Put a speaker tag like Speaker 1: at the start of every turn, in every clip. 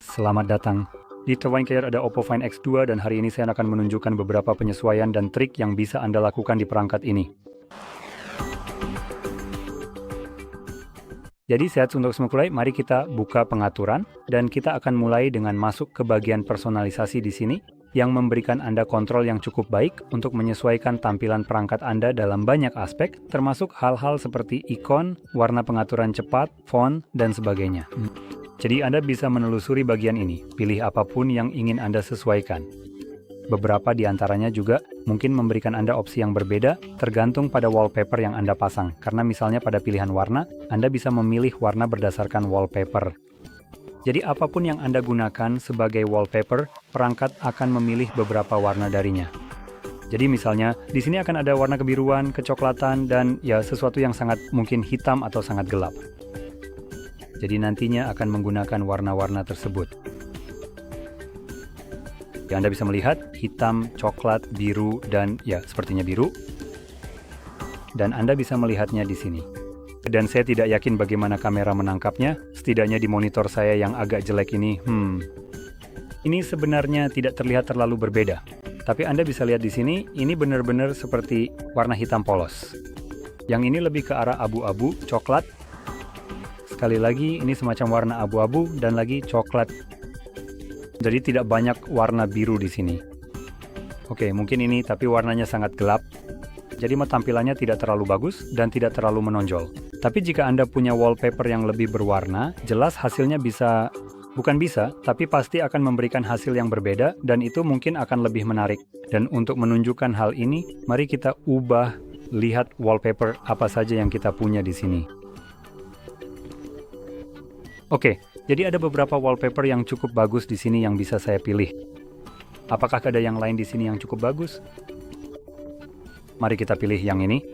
Speaker 1: Selamat datang. Di Twinecare ada Oppo Find X2 dan hari ini saya akan menunjukkan beberapa penyesuaian dan trik yang bisa Anda lakukan di perangkat ini. Jadi untuk mulai, mari kita buka pengaturan dan kita akan mulai dengan masuk ke bagian personalisasi di sini yang memberikan Anda kontrol yang cukup baik untuk menyesuaikan tampilan perangkat Anda dalam banyak aspek, termasuk hal-hal seperti ikon, warna pengaturan cepat, font, dan sebagainya. Jadi Anda bisa menelusuri bagian ini, pilih apapun yang ingin Anda sesuaikan. Beberapa di antaranya juga mungkin memberikan Anda opsi yang berbeda tergantung pada wallpaper yang Anda pasang. Karena misalnya pada pilihan warna, Anda bisa memilih warna berdasarkan wallpaper. Jadi apapun yang Anda gunakan sebagai wallpaper, perangkat akan memilih beberapa warna darinya. Jadi misalnya, di sini akan ada warna kebiruan, kecoklatan, dan ya sesuatu yang sangat mungkin hitam atau sangat gelap. Jadi nantinya akan menggunakan warna-warna tersebut. Ya, Anda bisa melihat hitam, coklat, biru, dan ya sepertinya biru. Dan Anda bisa melihatnya di sini. Dan saya tidak yakin bagaimana kamera menangkapnya, setidaknya di monitor saya yang agak jelek ini. Ini sebenarnya tidak terlihat terlalu berbeda. Tapi Anda bisa lihat di sini, ini benar-benar seperti warna hitam polos. Yang ini lebih ke arah abu-abu, coklat. Sekali lagi, ini semacam warna abu-abu dan lagi coklat. Jadi tidak banyak warna biru di sini. Oke, mungkin ini tapi warnanya sangat gelap. Jadi tampilannya tidak terlalu bagus dan tidak terlalu menonjol. Tapi jika Anda punya wallpaper yang lebih berwarna, jelas hasilnya tapi pasti akan memberikan hasil yang berbeda dan itu mungkin akan lebih menarik. Dan untuk menunjukkan hal ini, mari kita lihat wallpaper apa saja yang kita punya di sini. Oke, jadi ada beberapa wallpaper yang cukup bagus di sini yang bisa saya pilih. Apakah ada yang lain di sini yang cukup bagus? Mari kita pilih yang ini.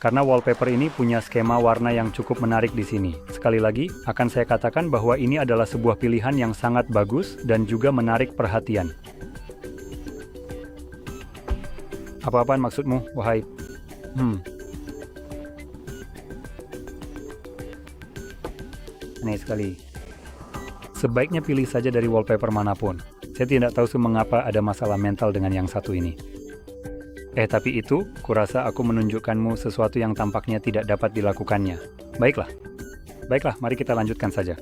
Speaker 1: Karena wallpaper ini punya skema warna yang cukup menarik di sini. Sekali lagi, akan saya katakan bahwa ini adalah sebuah pilihan yang sangat bagus dan juga menarik perhatian. Apa-apaan maksudmu, wahai? Aneh sekali. Sebaiknya pilih saja dari wallpaper manapun. Saya tidak tahu mengapa ada masalah mental dengan yang satu ini. Tapi itu, kurasa aku menunjukkanmu sesuatu yang tampaknya tidak dapat dilakukannya. Baiklah, mari kita lanjutkan saja.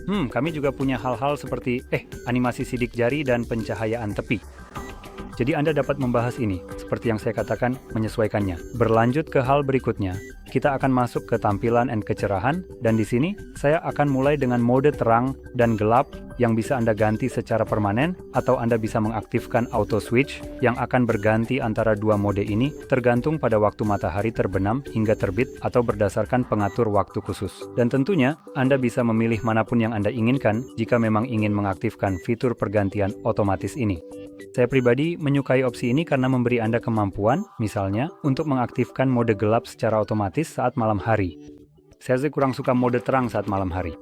Speaker 1: Kami juga punya hal-hal seperti animasi sidik jari dan pencahayaan tepi. Jadi Anda dapat membahas ini, seperti yang saya katakan, menyesuaikannya. Berlanjut ke hal berikutnya, kita akan masuk ke tampilan dan kecerahan, dan di sini saya akan mulai dengan mode terang dan gelap yang bisa Anda ganti secara permanen, atau Anda bisa mengaktifkan auto switch yang akan berganti antara dua mode ini, tergantung pada waktu matahari terbenam hingga terbit atau berdasarkan pengatur waktu khusus. Dan tentunya, Anda bisa memilih manapun yang Anda inginkan jika memang ingin mengaktifkan fitur pergantian otomatis ini. Saya pribadi menyukai opsi ini karena memberi Anda kemampuan, misalnya, untuk mengaktifkan mode gelap secara otomatis saat malam hari. Saya kurang suka mode terang saat malam hari.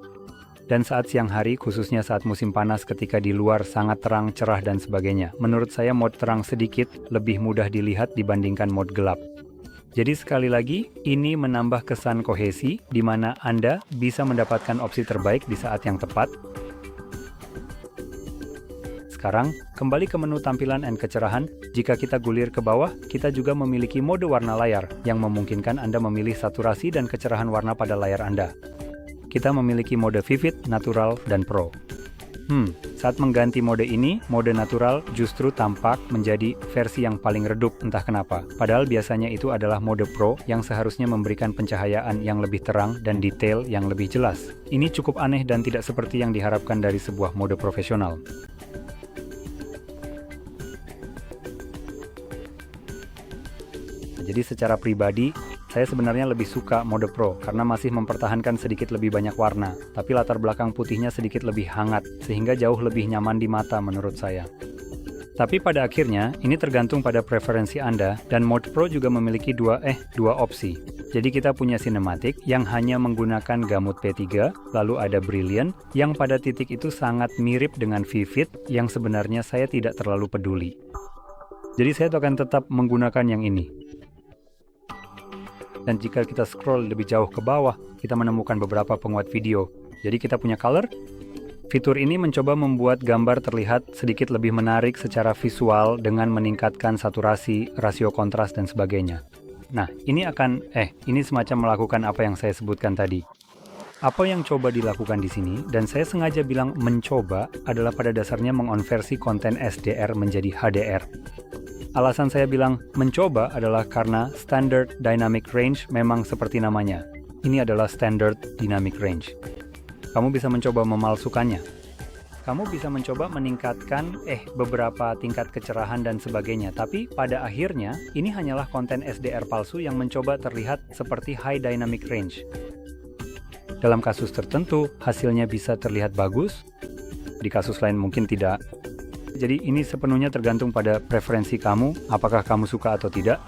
Speaker 1: Dan saat siang hari, khususnya saat musim panas ketika di luar sangat terang, cerah, dan sebagainya. Menurut saya mode terang sedikit lebih mudah dilihat dibandingkan mode gelap. Jadi sekali lagi, ini menambah kesan kohesi, di mana Anda bisa mendapatkan opsi terbaik di saat yang tepat. Sekarang, kembali ke menu tampilan dan kecerahan. Jika kita gulir ke bawah, kita juga memiliki mode warna layar yang memungkinkan Anda memilih saturasi dan kecerahan warna pada layar Anda. Kita memiliki mode Vivid, Natural, dan Pro. Saat mengganti mode ini, mode natural justru tampak menjadi versi yang paling redup, entah kenapa. Padahal biasanya itu adalah mode Pro yang seharusnya memberikan pencahayaan yang lebih terang dan detail yang lebih jelas. Ini cukup aneh dan tidak seperti yang diharapkan dari sebuah mode profesional. Jadi secara pribadi, saya sebenarnya lebih suka mode Pro karena masih mempertahankan sedikit lebih banyak warna, tapi latar belakang putihnya sedikit lebih hangat, sehingga jauh lebih nyaman di mata menurut saya. Tapi pada akhirnya, ini tergantung pada preferensi Anda, dan mode Pro juga memiliki dua opsi. Jadi kita punya Cinematic yang hanya menggunakan gamut P3, lalu ada Brilliant yang pada titik itu sangat mirip dengan Vivid yang sebenarnya saya tidak terlalu peduli. Jadi saya akan tetap menggunakan yang ini. Dan jika kita scroll lebih jauh ke bawah, kita menemukan beberapa penguat video. Jadi kita punya color. Fitur ini mencoba membuat gambar terlihat sedikit lebih menarik secara visual dengan meningkatkan saturasi, rasio kontras, dan sebagainya. Nah, ini semacam melakukan apa yang saya sebutkan tadi. Apa yang coba dilakukan di sini, dan saya sengaja bilang mencoba, adalah pada dasarnya mengonversi konten SDR menjadi HDR. Alasan saya bilang mencoba adalah karena Standard Dynamic Range memang seperti namanya. Ini adalah Standard Dynamic Range. Kamu bisa mencoba memalsukannya. Kamu bisa mencoba meningkatkan beberapa tingkat kecerahan dan sebagainya, tapi pada akhirnya ini hanyalah konten SDR palsu yang mencoba terlihat seperti High Dynamic Range. Dalam kasus tertentu, hasilnya bisa terlihat bagus, di kasus lain mungkin tidak. Jadi ini sepenuhnya tergantung pada preferensi kamu, apakah kamu suka atau tidak.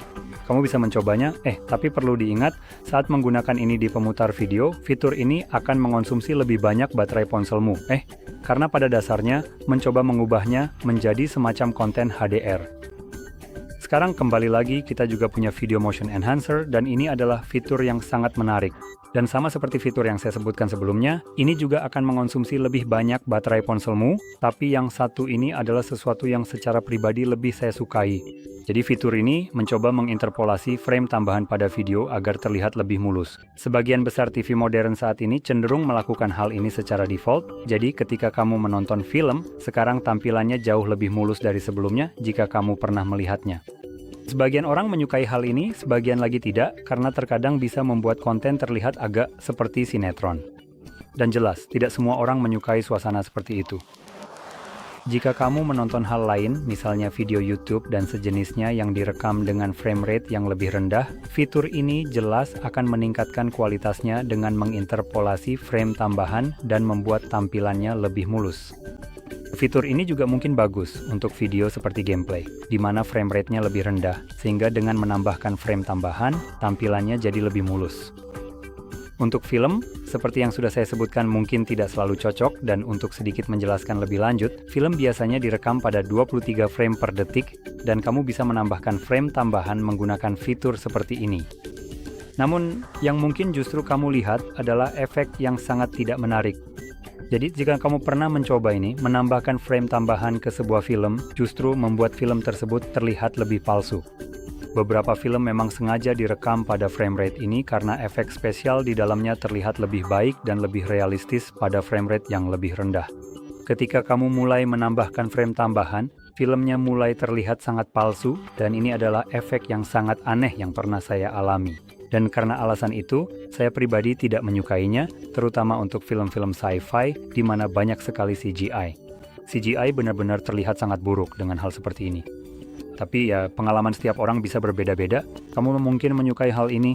Speaker 1: Kamu bisa mencobanya, tapi perlu diingat, saat menggunakan ini di pemutar video, fitur ini akan mengonsumsi lebih banyak baterai ponselmu. Karena pada dasarnya, mencoba mengubahnya menjadi semacam konten HDR. Sekarang kembali lagi, kita juga punya Video Motion Enhancer, dan ini adalah fitur yang sangat menarik. Dan sama seperti fitur yang saya sebutkan sebelumnya, ini juga akan mengonsumsi lebih banyak baterai ponselmu, tapi yang satu ini adalah sesuatu yang secara pribadi lebih saya sukai. Jadi fitur ini mencoba menginterpolasi frame tambahan pada video agar terlihat lebih mulus. Sebagian besar TV modern saat ini cenderung melakukan hal ini secara default, jadi ketika kamu menonton film, sekarang tampilannya jauh lebih mulus dari sebelumnya jika kamu pernah melihatnya. Sebagian orang menyukai hal ini, sebagian lagi tidak, karena terkadang bisa membuat konten terlihat agak seperti sinetron. Dan jelas, tidak semua orang menyukai suasana seperti itu. Jika kamu menonton hal lain, misalnya video YouTube dan sejenisnya yang direkam dengan frame rate yang lebih rendah, fitur ini jelas akan meningkatkan kualitasnya dengan menginterpolasi frame tambahan dan membuat tampilannya lebih mulus. Fitur ini juga mungkin bagus untuk video seperti gameplay, di mana frame rate-nya lebih rendah, sehingga dengan menambahkan frame tambahan, tampilannya jadi lebih mulus. Untuk film, seperti yang sudah saya sebutkan mungkin tidak selalu cocok, dan untuk sedikit menjelaskan lebih lanjut, film biasanya direkam pada 23 frame per detik, dan kamu bisa menambahkan frame tambahan menggunakan fitur seperti ini. Namun, yang mungkin justru kamu lihat adalah efek yang sangat tidak menarik. Jadi, jika kamu pernah mencoba ini, menambahkan frame tambahan ke sebuah film, justru membuat film tersebut terlihat lebih palsu. Beberapa film memang sengaja direkam pada frame rate ini karena efek spesial di dalamnya terlihat lebih baik dan lebih realistis pada frame rate yang lebih rendah. Ketika kamu mulai menambahkan frame tambahan, filmnya mulai terlihat sangat palsu, dan ini adalah efek yang sangat aneh yang pernah saya alami. Dan karena alasan itu, saya pribadi tidak menyukainya, terutama untuk film-film sci-fi di mana banyak sekali CGI. CGI benar-benar terlihat sangat buruk dengan hal seperti ini. Tapi ya, pengalaman setiap orang bisa berbeda-beda. Kamu mungkin menyukai hal ini.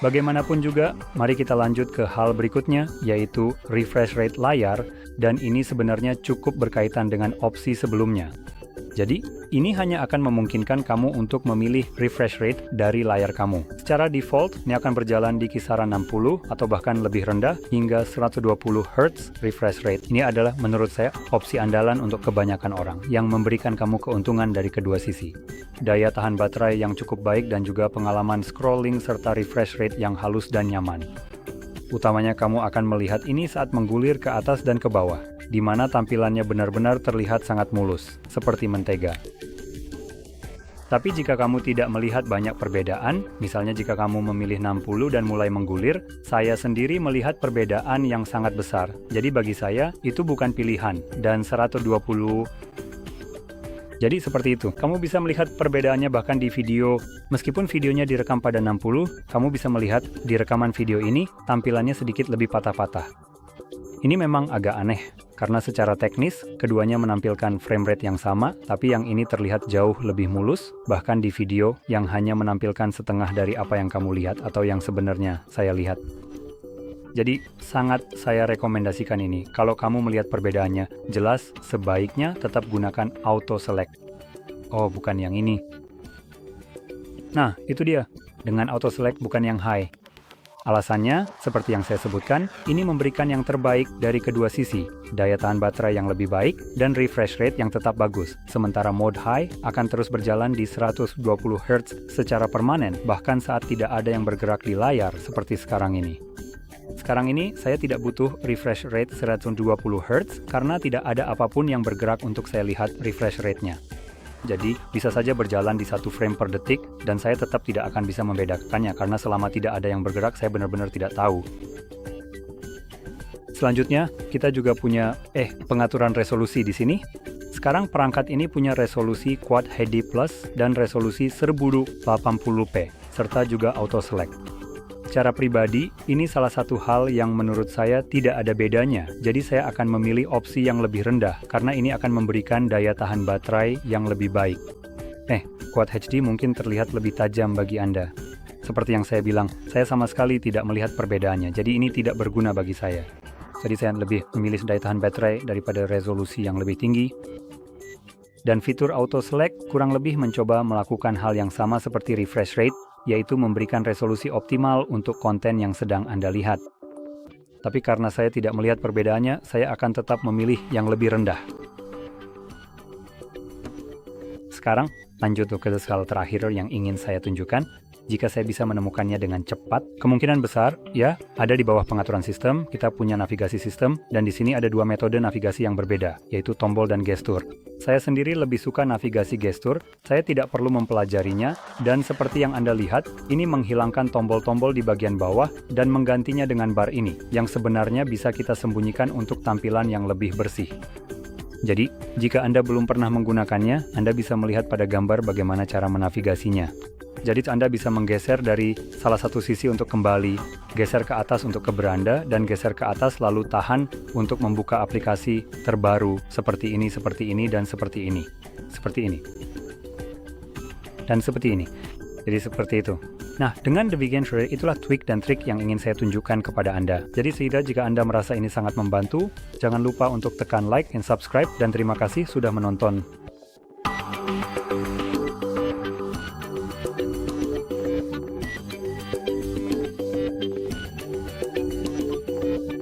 Speaker 1: Bagaimanapun juga, mari kita lanjut ke hal berikutnya, yaitu refresh rate layar, dan ini sebenarnya cukup berkaitan dengan opsi sebelumnya. Jadi, ini hanya akan memungkinkan kamu untuk memilih refresh rate dari layar kamu. Secara default, ini akan berjalan di kisaran 60 atau bahkan lebih rendah hingga 120 Hz refresh rate. Ini adalah menurut saya opsi andalan untuk kebanyakan orang yang memberikan kamu keuntungan dari kedua sisi. Daya tahan baterai yang cukup baik dan juga pengalaman scrolling serta refresh rate yang halus dan nyaman. Utamanya kamu akan melihat ini saat menggulir ke atas dan ke bawah, di mana tampilannya benar-benar terlihat sangat mulus, seperti mentega. Tapi jika kamu tidak melihat banyak perbedaan, misalnya jika kamu memilih 60 dan mulai menggulir, saya sendiri melihat perbedaan yang sangat besar. Jadi bagi saya, itu bukan pilihan, dan 120... Jadi seperti itu, kamu bisa melihat perbedaannya bahkan di video. Meskipun videonya direkam pada 60, kamu bisa melihat di rekaman video ini, tampilannya sedikit lebih patah-patah. Ini memang agak aneh, karena secara teknis, keduanya menampilkan frame rate yang sama, tapi yang ini terlihat jauh lebih mulus, bahkan di video yang hanya menampilkan setengah dari apa yang kamu lihat atau yang sebenarnya saya lihat. Jadi, sangat saya rekomendasikan ini. Kalau kamu melihat perbedaannya, jelas sebaiknya tetap gunakan auto select. Oh, bukan yang ini. Nah, itu dia. Dengan auto select bukan yang high. Alasannya, seperti yang saya sebutkan, ini memberikan yang terbaik dari kedua sisi, daya tahan baterai yang lebih baik, dan refresh rate yang tetap bagus. Sementara mode high akan terus berjalan di 120 Hz secara permanen, bahkan saat tidak ada yang bergerak di layar seperti sekarang ini. Sekarang ini, saya tidak butuh refresh rate 120 Hz karena tidak ada apapun yang bergerak untuk saya lihat refresh rate-nya. Jadi, bisa saja berjalan di 1 frame per detik, dan saya tetap tidak akan bisa membedakannya karena selama tidak ada yang bergerak, saya benar-benar tidak tahu. Selanjutnya, kita juga punya pengaturan resolusi di sini. Sekarang perangkat ini punya resolusi Quad HD Plus dan resolusi 1080p, serta juga auto select. Secara pribadi, ini salah satu hal yang menurut saya tidak ada bedanya, jadi saya akan memilih opsi yang lebih rendah, karena ini akan memberikan daya tahan baterai yang lebih baik. Quad HD mungkin terlihat lebih tajam bagi Anda. Seperti yang saya bilang, saya sama sekali tidak melihat perbedaannya, jadi ini tidak berguna bagi saya. Jadi saya lebih memilih daya tahan baterai daripada resolusi yang lebih tinggi. Dan fitur Auto Select kurang lebih mencoba melakukan hal yang sama seperti refresh rate, yaitu memberikan resolusi optimal untuk konten yang sedang Anda lihat. Tapi karena saya tidak melihat perbedaannya, saya akan tetap memilih yang lebih rendah. Sekarang, lanjut ke hal terakhir yang ingin saya tunjukkan. Jika saya bisa menemukannya dengan cepat, kemungkinan besar, ya, ada di bawah pengaturan sistem, kita punya navigasi sistem, dan di sini ada dua metode navigasi yang berbeda, yaitu tombol dan gestur. Saya sendiri lebih suka navigasi gestur, saya tidak perlu mempelajarinya, dan seperti yang Anda lihat, ini menghilangkan tombol-tombol di bagian bawah dan menggantinya dengan bar ini, yang sebenarnya bisa kita sembunyikan untuk tampilan yang lebih bersih. Jadi, jika Anda belum pernah menggunakannya, Anda bisa melihat pada gambar bagaimana cara menavigasinya. Jadi Anda bisa menggeser dari salah satu sisi untuk kembali, geser ke atas untuk ke beranda, dan geser ke atas lalu tahan untuk membuka aplikasi terbaru seperti ini, dan seperti ini. Seperti ini. Dan seperti ini. Jadi seperti itu. Nah, dengan demikian, itulah tweak dan trik yang ingin saya tunjukkan kepada Anda. Jadi jika Anda merasa ini sangat membantu, jangan lupa untuk tekan like dan subscribe, dan terima kasih sudah menonton.